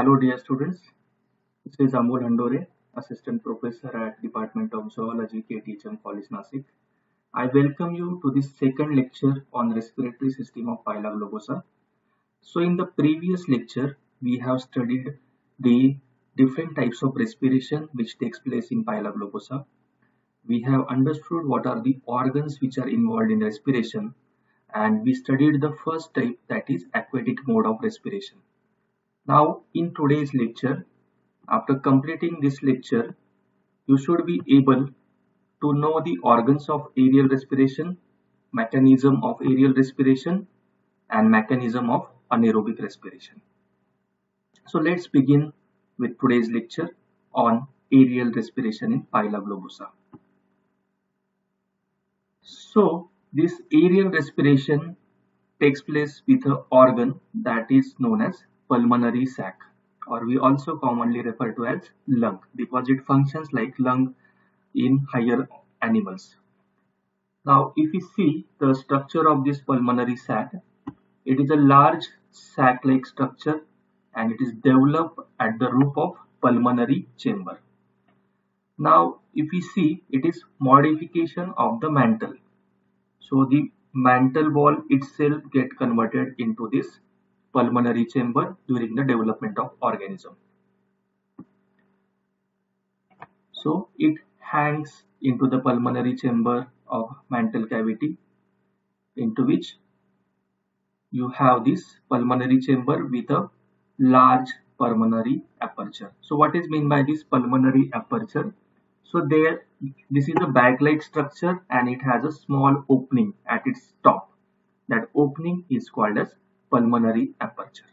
Hello dear students, this is Amol Handore, Assistant Professor at Department of Zoology, KTHM College Nasik. I welcome you to this second lecture on respiratory system of Phyla globosa. So in the previous lecture, we have studied the different types of respiration which takes place in Phyla globosa. We have understood what are the organs which are involved in respiration, and we studied the first type, that is aquatic mode of respiration. Now in today's lecture, after completing this lecture, you should be able to know the organs of aerial respiration, mechanism of aerial respiration, and mechanism of anaerobic respiration. So let's begin with today's lecture on aerial respiration in Phyla globosa. So this aerial respiration takes place with an organ that is known as pulmonary sac, or we also commonly refer to as lung, because it functions like lung in higher animals. Now if we see the structure of this pulmonary sac, it is a large sac-like structure and it is developed at the roof of pulmonary chamber. Now if we see, it is modification of the mantle. So the mantle wall itself get converted into this pulmonary chamber during the development of organism. So it hangs into the pulmonary chamber of mantle cavity, into which you have this pulmonary chamber with a large pulmonary aperture. So what is meant by this pulmonary aperture? So this is a bag-like structure and it has a small opening at its top. That opening is called as pulmonary aperture.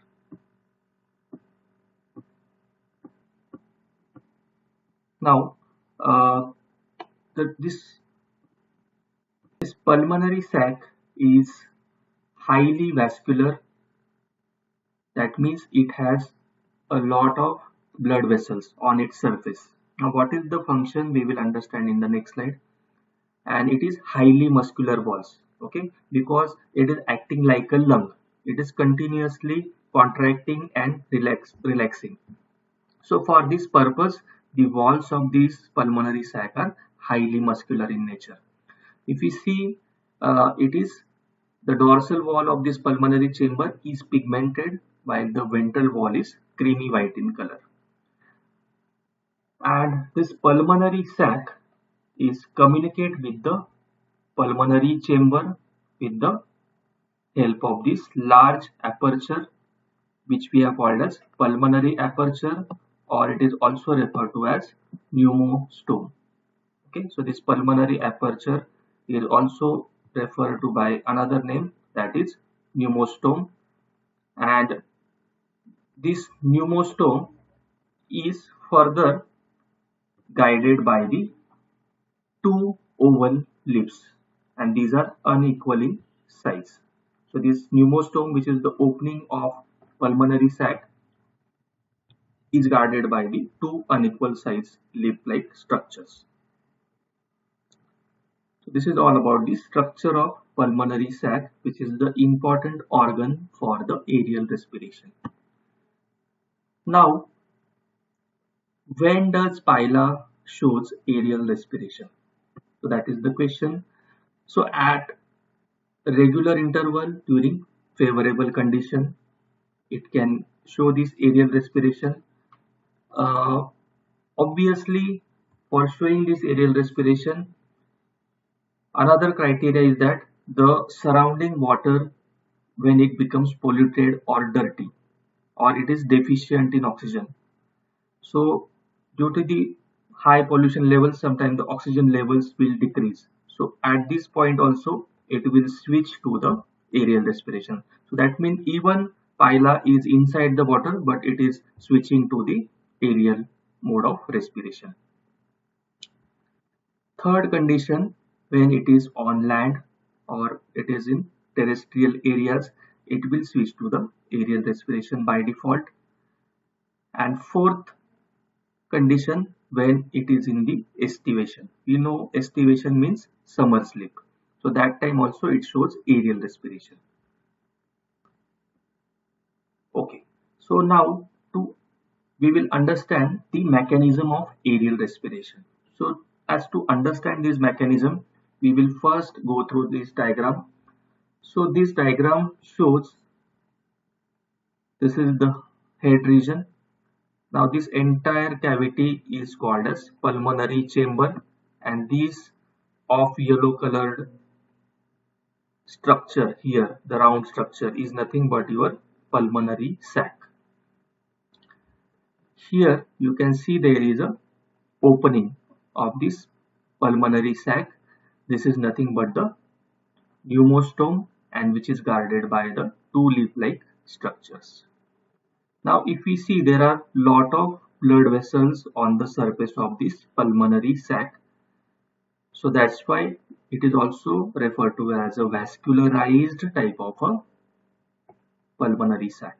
Now, this pulmonary sac is highly vascular. That means it has a lot of blood vessels on its surface. Now, what is the function we will understand in the next slide. And it is highly muscular walls, okay, because it is acting like a lung. It is continuously contracting and relaxing. So for this purpose, the walls of these pulmonary sac are highly muscular in nature. If we see, it is the dorsal wall of this pulmonary chamber is pigmented, while the ventral wall is creamy white in color. And this pulmonary sac is communicate with the pulmonary chamber with the help of this large aperture, which we have called as pulmonary aperture, or it is also referred to as pneumostome. Okay, so this pulmonary aperture is also referred to by another name, that is pneumostome, and this pneumostome is further guided by the two oval lips, and these are unequal in size. So this pneumostome, which is the opening of pulmonary sac, is guarded by the two unequal size lip-like structures. So this is all about the structure of pulmonary sac, which is the important organ for the aerial respiration. Now, when does Phyla shows aerial respiration? So that is the question. So at regular interval during favorable condition, it can show this aerial respiration. Obviously, for showing this aerial respiration, another criteria is that the surrounding water, when it becomes polluted or dirty, or it is deficient in oxygen. So due to the high pollution levels, sometimes the oxygen levels will decrease. So at this point also, it will switch to the aerial respiration. So that means even Phyla is inside the water, but it is switching to the aerial mode of respiration. Third condition, when it is on land or it is in terrestrial areas, it will switch to the aerial respiration by default. And fourth condition, when it is in the estivation. You know, estivation means summer sleep. So that time also it shows aerial respiration. Okay, so now to we will understand the mechanism of aerial respiration. So as to understand this mechanism, we will first go through this diagram. So this diagram shows this is the head region. Now this entire cavity is called as pulmonary chamber, and this of yellow colored structure here, the round structure, is nothing but your pulmonary sac. Here you can see there is a opening of this pulmonary sac. This is nothing but the pneumostome, and which is guarded by the two leaf-like structures. Now if we see, there are lot of blood vessels on the surface of this pulmonary sac. So that's why it is also referred to as a vascularized type of a pulmonary sac.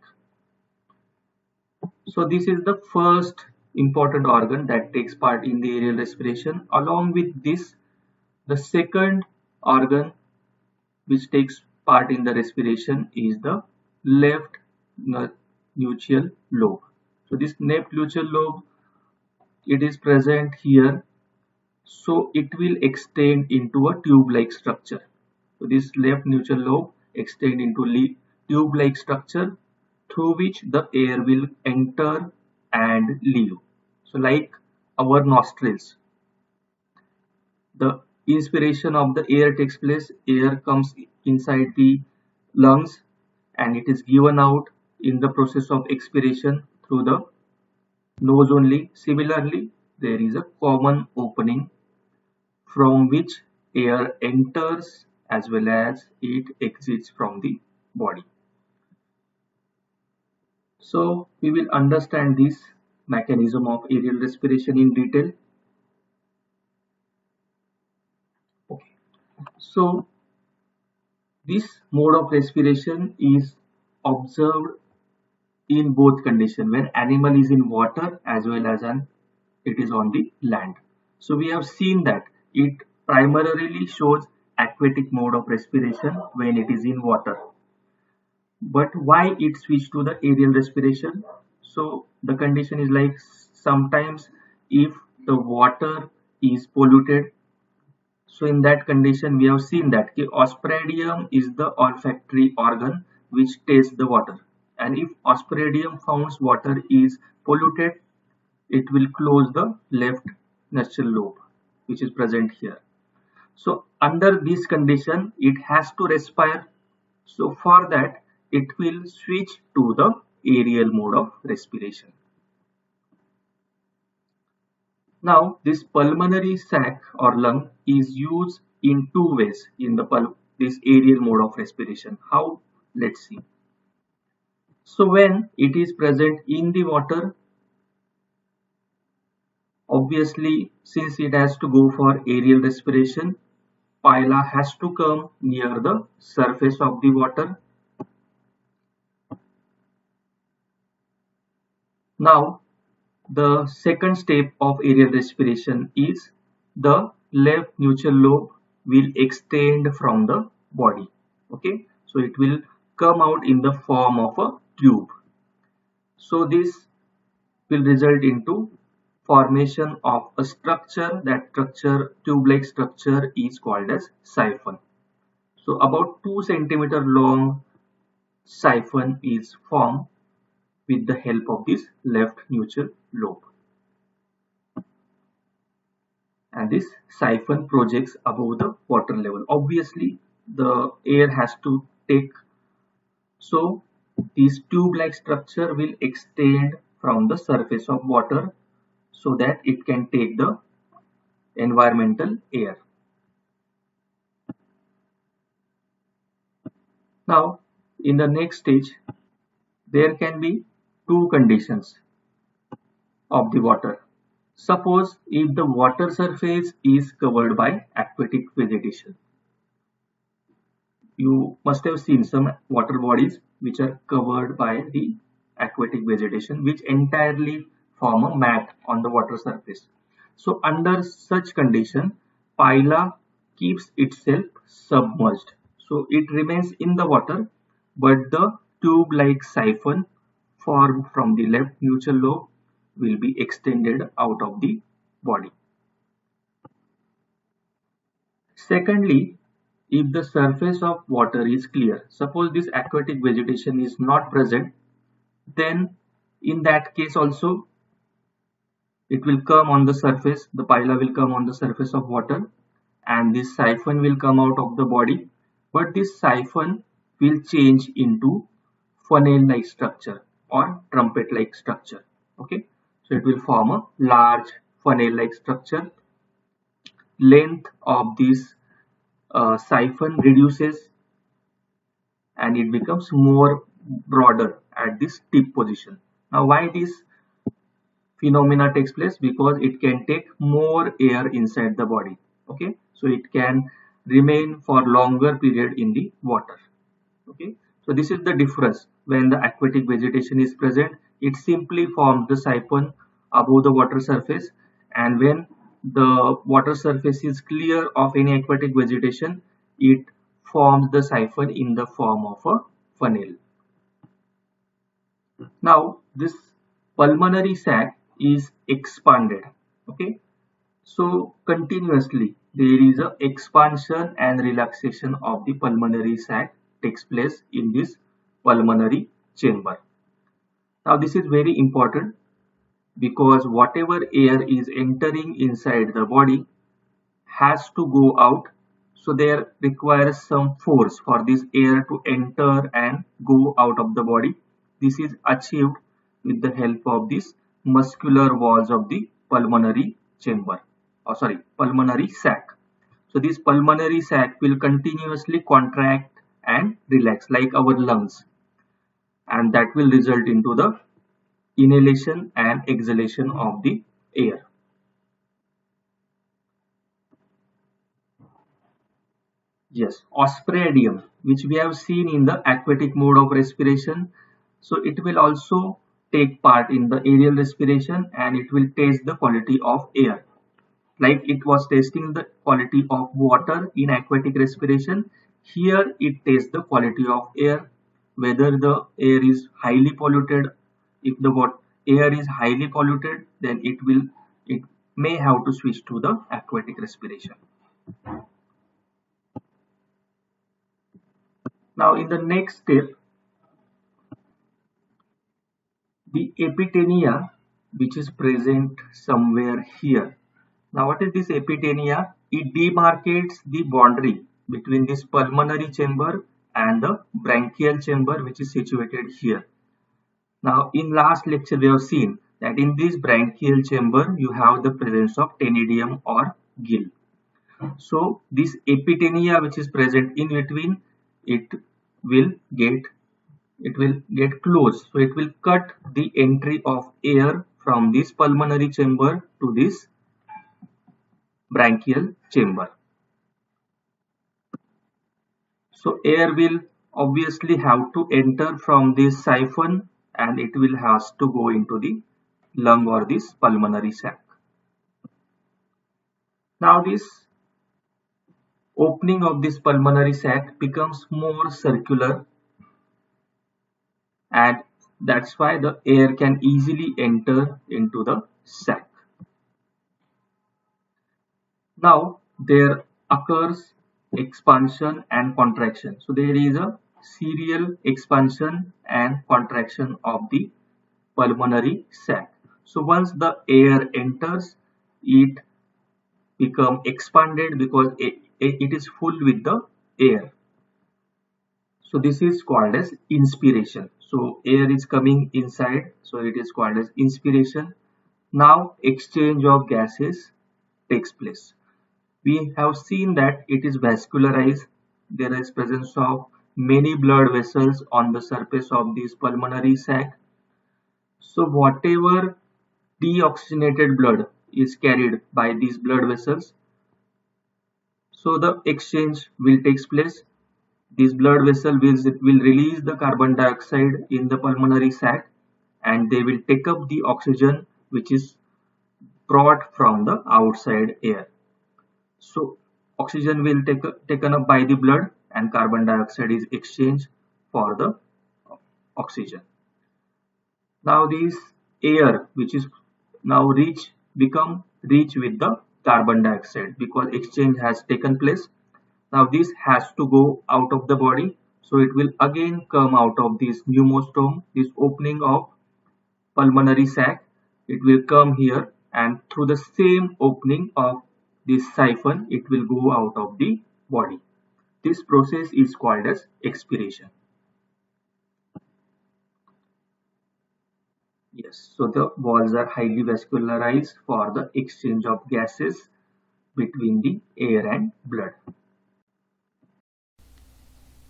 So this is the first important organ that takes part in the aerial respiration. Along with this, the second organ which takes part in the respiration is the left nuchal lobe. So this left nuchal lobe, it is present here, so it will extend into a tube-like structure. So this left nuchal lobe extend into tube-like structure through which the air will enter and leave. So like our nostrils, the inspiration of the air takes place, air comes inside the lungs and it is given out in the process of expiration through the nose only. Similarly, there is a common opening from which air enters as well as it exits from the body. So we will understand this mechanism of aerial respiration in detail. Okay. So this mode of respiration is observed in both conditions, when animal is in water as well as it is on the land. So we have seen that it primarily shows aquatic mode of respiration when it is in water. But why it switched to the aerial respiration? So the condition is like, sometimes if the water is polluted, so in that condition we have seen that Ospiradium is the olfactory organ which tastes the water, and if Ospiradium finds water is polluted, it will close the left nostril lobe which is present here. So under this condition it has to respire, so for that it will switch to the aerial mode of respiration. Now this pulmonary sac or lung is used in two ways in this aerial mode of respiration. How? Let's see. So when it is present in the water, obviously since it has to go for aerial respiration, pila has to come near the surface of the water. Now the second step of aerial respiration is the left nuchal lobe will extend from the body. Okay, so it will come out in the form of a tube. So this will result into formation of a structure. That structure, tube-like structure, is called as siphon. So about 2 centimeter long siphon is formed with the help of this left nuchal lobe, and this siphon projects above the water level. Obviously the air has to take, so this tube-like structure will extend from the surface of water so that it can take the environmental air. Now in the next stage there can be two conditions of the water. Suppose if the water surface is covered by aquatic vegetation. You must have seen some water bodies which are covered by the aquatic vegetation, which entirely form a mat on the water surface. So under such condition, pila keeps itself submerged. So it remains in the water, but the tube-like siphon formed from the left nuchal lobe will be extended out of the body. Secondly, if the surface of water is clear, suppose this aquatic vegetation is not present, then in that case also it will come on the surface, the pila will come on the surface of water, and this siphon will come out of the body, but this siphon will change into funnel like structure or trumpet like structure. Okay, so it will form a large funnel like structure. Length of this siphon reduces and it becomes more broader at this tip position. Now why this phenomena takes place? Because it can take more air inside the body. Okay, so it can remain for longer period in the water. Okay, so this is the difference. When the aquatic vegetation is present, it simply forms the siphon above the water surface, and when the water surface is clear of any aquatic vegetation, it forms the siphon in the form of a funnel. Now this pulmonary sac is expanded. Okay, so continuously there is a expansion and relaxation of the pulmonary sac takes place in this pulmonary chamber. Now this is very important because whatever air is entering inside the body has to go out, so there requires some force for this air to enter and go out of the body. This is achieved with the help of these muscular walls of the pulmonary chamber, pulmonary sac. So this pulmonary sac will continuously contract and relax like our lungs, and that will result into the inhalation and exhalation of the air. Yes, osphradium, which we have seen in the aquatic mode of respiration. So it will also take part in the aerial respiration and it will taste the quality of air. Like it was tasting the quality of water in aquatic respiration, here it tastes the quality of air, whether the air is highly polluted. If the air is highly polluted, then it may have to switch to the aquatic respiration. Now in the next step, the epitenia, which is present somewhere here. Now what is this epitenia? It demarcates the boundary between this pulmonary chamber and the branchial chamber, which is situated here. Now in last lecture we have seen that in this branchial chamber you have the presence of ctenidium or gill. So this epitenia which is present in between, it will get closed, so it will cut the entry of air from this pulmonary chamber to this branchial chamber. So air will obviously have to enter from this siphon and it will has to go into the lung or this pulmonary sac. Now this opening of this pulmonary sac becomes more circular, and that's why the air can easily enter into the sac. Now there occurs expansion and contraction. So there is a serial expansion and contraction of the pulmonary sac. So once the air enters, it become expanded because it is full with the air. So this is called as inspiration. So air is coming inside, so it is called as inspiration. Now exchange of gases takes place. We have seen that it is vascularized. There is presence of many blood vessels on the surface of this pulmonary sac. So whatever deoxygenated blood is carried by these blood vessels, so the exchange will take place. This blood vessel will release the carbon dioxide in the pulmonary sac and they will take up the oxygen which is brought from the outside air. So oxygen will taken up by the blood and carbon dioxide is exchanged for the oxygen. Now this air which is now become rich with the carbon dioxide because exchange has taken place. Now this has to go out of the body, so it will again come out of this pneumostome, this opening of pulmonary sac. It will come here, and through the same opening of this siphon it will go out of the body. This process is called as expiration. Yes, so the walls are highly vascularized for the exchange of gases between the air and blood.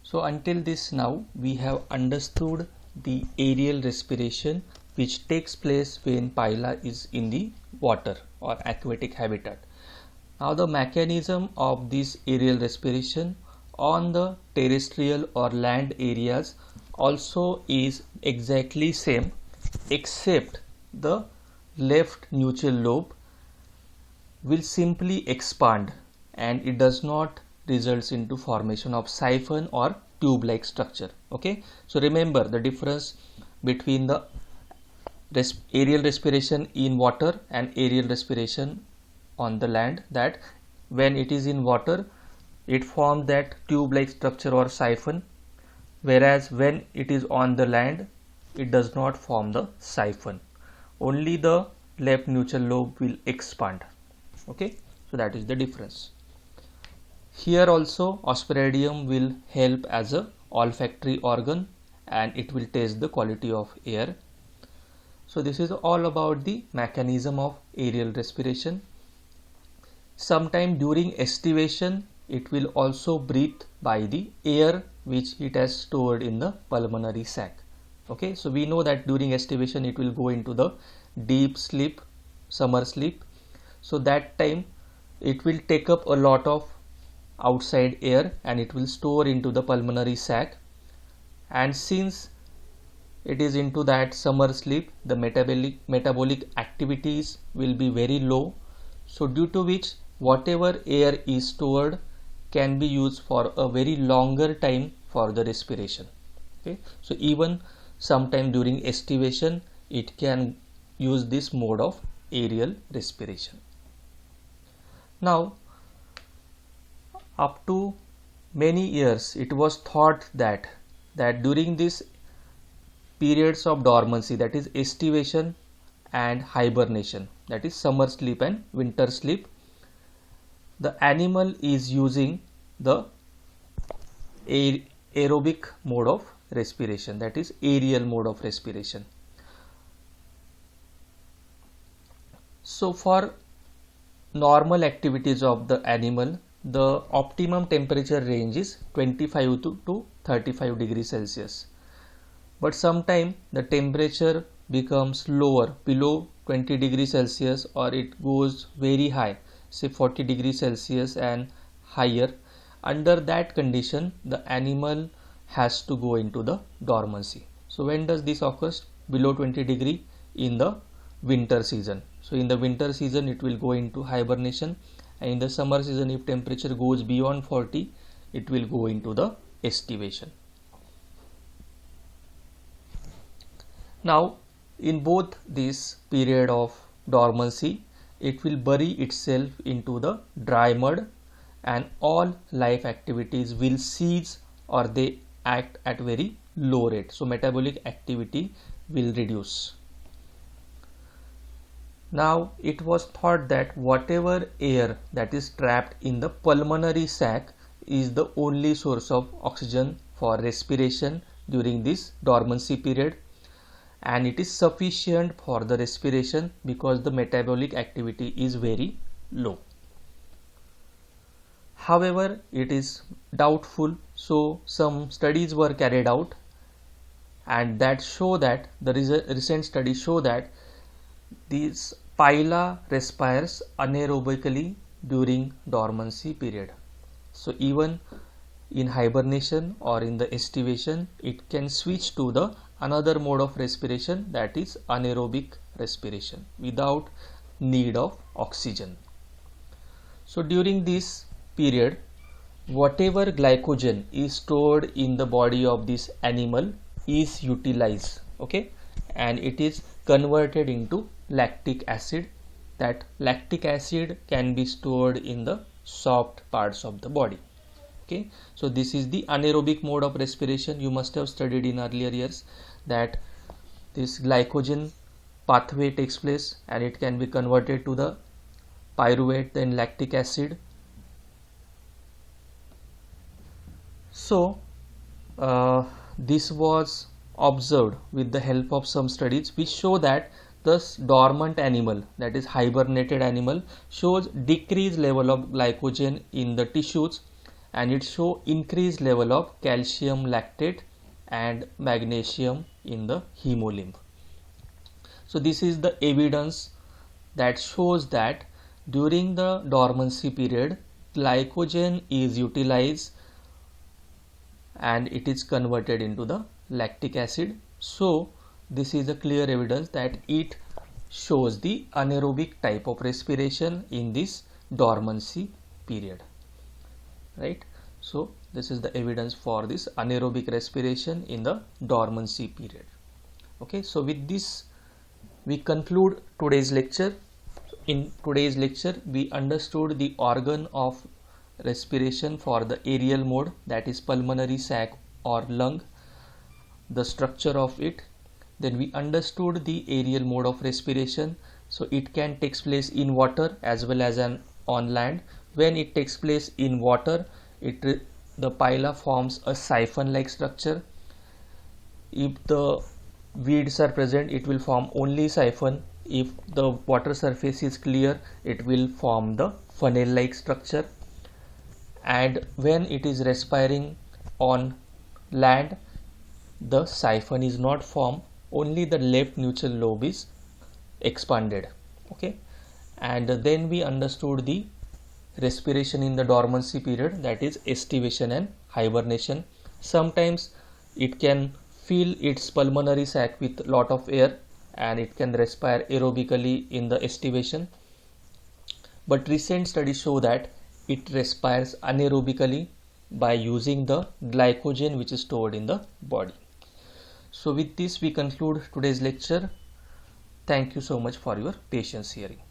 So until this now we have understood the aerial respiration which takes place when phyla is in the water or aquatic habitat. Now the mechanism of this aerial respiration on the terrestrial or land areas also is exactly same, except the left nuchal lobe will simply expand and it does not results into formation of siphon or tube like structure. Okay, so remember the difference between the aerial respiration in water and aerial respiration on the land, that when it is in water it forms that tube like structure or siphon, whereas when it is on the land it does not form the siphon, only the left nuchal lobe will expand. Okay, so that is the difference. Here also Ospiradium will help as a olfactory organ and it will taste the quality of air. So this is all about the mechanism of aerial respiration. Sometime during estivation it will also breathe by the air which it has stored in the pulmonary sac. Okay, so we know that during estivation it will go into the deep sleep, summer sleep. So that time it will take up a lot of outside air and it will store into the pulmonary sac, and since it is into that summer sleep the metabolic activities will be very low, so due to which whatever air is stored can be used for a very longer time for the respiration. Okay, so even sometime during estivation it can use this mode of aerial respiration. Now up to many years it was thought that during these periods of dormancy, that is estivation and hibernation, that is summer sleep and winter sleep, the animal is using the aerobic mode of respiration, that is aerial mode of respiration. So for normal activities of the animal, the optimum temperature range is 25 to 35 degrees Celsius, but sometime the temperature becomes lower below 20 degrees Celsius or it goes very high, say 40 degrees Celsius and higher. Under that condition the animal has to go into the dormancy. So when does this occur? Below 20 degree in the winter season. So in the winter season it will go into hibernation, and in the summer season if temperature goes beyond 40 it will go into the estivation. Now in both this period of dormancy it will bury itself into the dry mud and all life activities will cease or they act at very low rate, so metabolic activity will reduce. Now it was thought that whatever air that is trapped in the pulmonary sac is the only source of oxygen for respiration during this dormancy period, and it is sufficient for the respiration because the metabolic activity is very low. However, it is doubtful, so some studies were carried out and that show that the recent studies show that these phyla respires anaerobically during dormancy period. So even in hibernation or in the estivation it can switch to the another mode of respiration, that is anaerobic respiration without need of oxygen. So during this period whatever glycogen is stored in the body of this animal is utilized, okay, and it is converted into lactic acid. That lactic acid can be stored in the soft parts of the body. Okay, so this is the anaerobic mode of respiration. You must have studied in earlier years that this glycogen pathway takes place and it can be converted to the pyruvate, then lactic acid. So this was observed with the help of some studies which show that this dormant animal, that is hibernated animal, shows decreased level of glycogen in the tissues, and it show increased level of calcium lactate and magnesium in the hemolymph. So this is the evidence that shows that during the dormancy period glycogen is utilized and it is converted into the lactic acid. So this is a clear evidence that it shows the anaerobic type of respiration in this dormancy period, right? So this is the evidence for this anaerobic respiration in the dormancy period. Okay, so with this we conclude today's lecture. In today's lecture we understood the organ of respiration for the aerial mode, that is pulmonary sac or lung, the structure of it. Then we understood the aerial mode of respiration. So it can take place in water as well as on land. When it takes place in water, the pila forms a siphon like structure. If the weeds are present, it will form only siphon. If the water surface is clear, it will form the funnel like structure. And when it is respiring on land, the siphon is not formed, only the left nuchal lobe is expanded. Okay, and then we understood the respiration in the dormancy period, that is estivation and hibernation. Sometimes it can fill its pulmonary sac with lot of air and it can respire aerobically in the estivation, but recent studies show that it respires anaerobically by using the glycogen which is stored in the body. So with this we conclude today's lecture. Thank you so much for your patience hearing.